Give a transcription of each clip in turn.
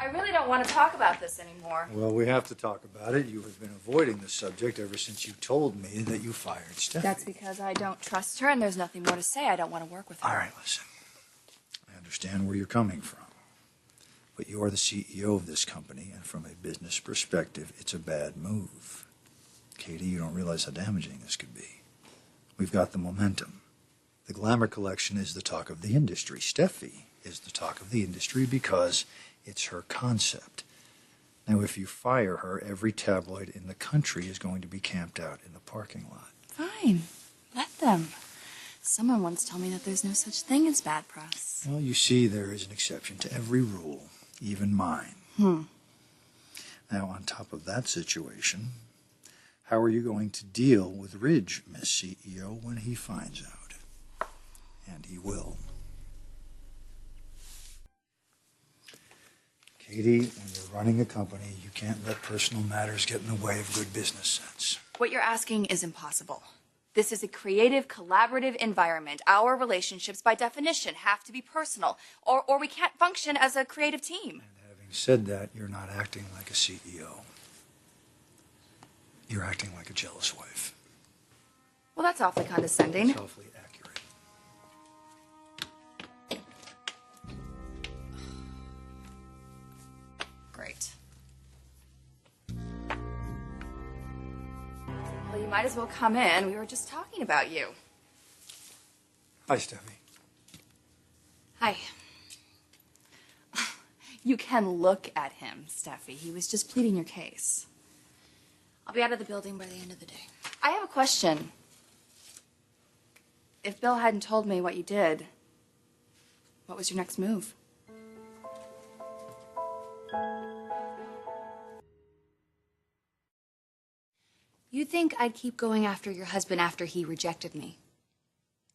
I really don't want to talk about this anymore. Well, we have to talk about it. You have been avoiding the subject ever since you told me that you fired Steffi. That's because I don't trust her and there's nothing more to say. I don't want to work with her. All right, listen. I understand where you're coming from. But you're the CEO of this company, and from a business perspective, it's a bad move. Katie, you don't realize how damaging this could be. We've got the momentum. The Glamour collection is the talk of the industry. Steffi is the talk of the industry because it's her concept. Now, if you fire her, every tabloid in the country is going to be camped out in the parking lot. Fine. Let them. Someone once told me that there's no such thing as bad press. Well, you see, there is an exception to every rule, even mine. Now, on top of that situation, how are you going to deal with Ridge, Miss CEO, when he finds out? And he will. Katie, when you're running a company, you can't let personal matters get in the way of good business sense. What you're asking is impossible. This is a creative, collaborative environment. Our relationships, by definition, have to be personal, or we can't function as a creative team. And having said that, you're not acting like a CEO. You're acting like a jealous wife. Well, that's awfully condescending. It's awfully accurate. Great. Well, you might as well come in. We were just talking about you. Hi, Steffi. Hi. You can look at him, Steffi. He was just pleading your case. I'll be out of the building by the end of the day. I have a question. If Bill hadn't told me what you did, what was your next move? You think I'd keep going after your husband after he rejected me?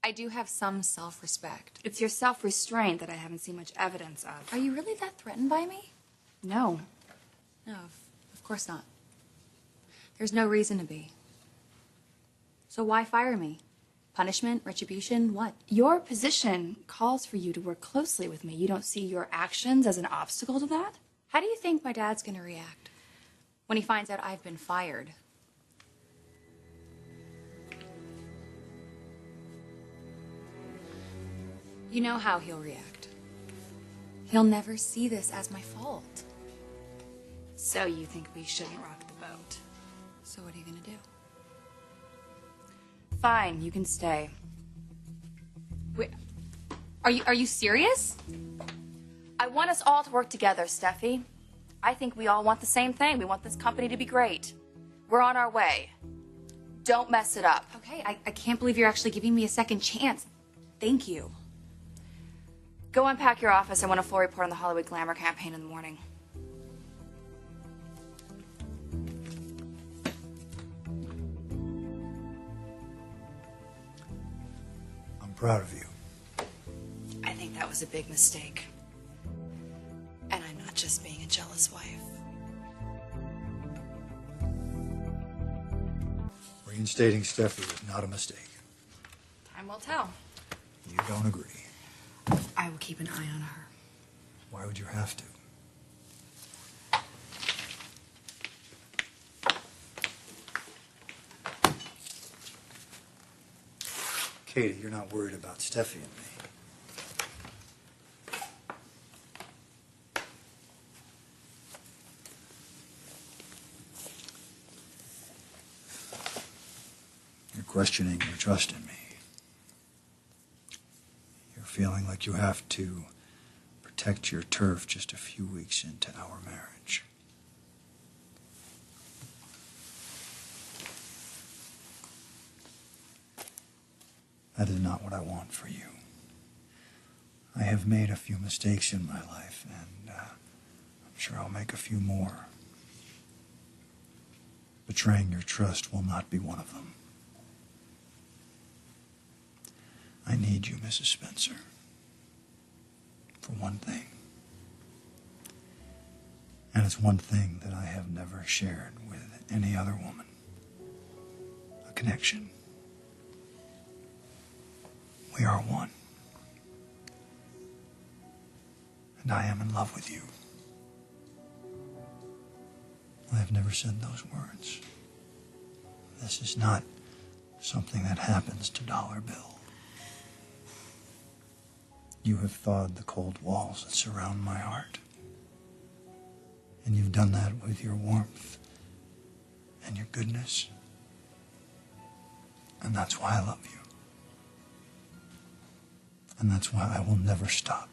I do have some self-respect. It's your self-restraint that I haven't seen much evidence of. Are you really that threatened by me? No. No, of course not. There's no reason to be. So why fire me? Punishment? Retribution? What? Your position calls for you to work closely with me. You don't see your actions as an obstacle to that? How do you think my dad's gonna react when he finds out I've been fired? You know how he'll react. He'll never see this as my fault. So you think we shouldn't rock the boat? So what are you gonna do? Fine, you can stay. Wait, are you serious? I want us all to work together, Steffi. I think we all want the same thing. We want this company to be great. We're on our way. Don't mess it up. Okay, I can't believe you're actually giving me a second chance. Thank you. Go unpack your office. I want a full report on the Hollywood Glamour campaign in the morning. I'm proud of you. I think that was a big mistake. And I'm not just being a jealous wife. Reinstating Steffi was not a mistake. Time will tell. You don't agree. I will keep an eye on her. Why would you have to? Katie, you're not worried about Steffi and me. You're questioning your trust in me. You're feeling like you have to protect your turf just a few weeks into our marriage. That is not what I want for you. I have made a few mistakes in my life, and I'm sure I'll make a few more. Betraying your trust will not be one of them. I need you, Mrs. Spencer, for one thing. And it's one thing that I have never shared with any other woman. A connection. We are one. And I am in love with you. I've never said those words. This is not something that happens to Dollar Bill. You have thawed the cold walls that surround my heart. And you've done that with your warmth and your goodness. And that's why I love you. And that's why I will never stop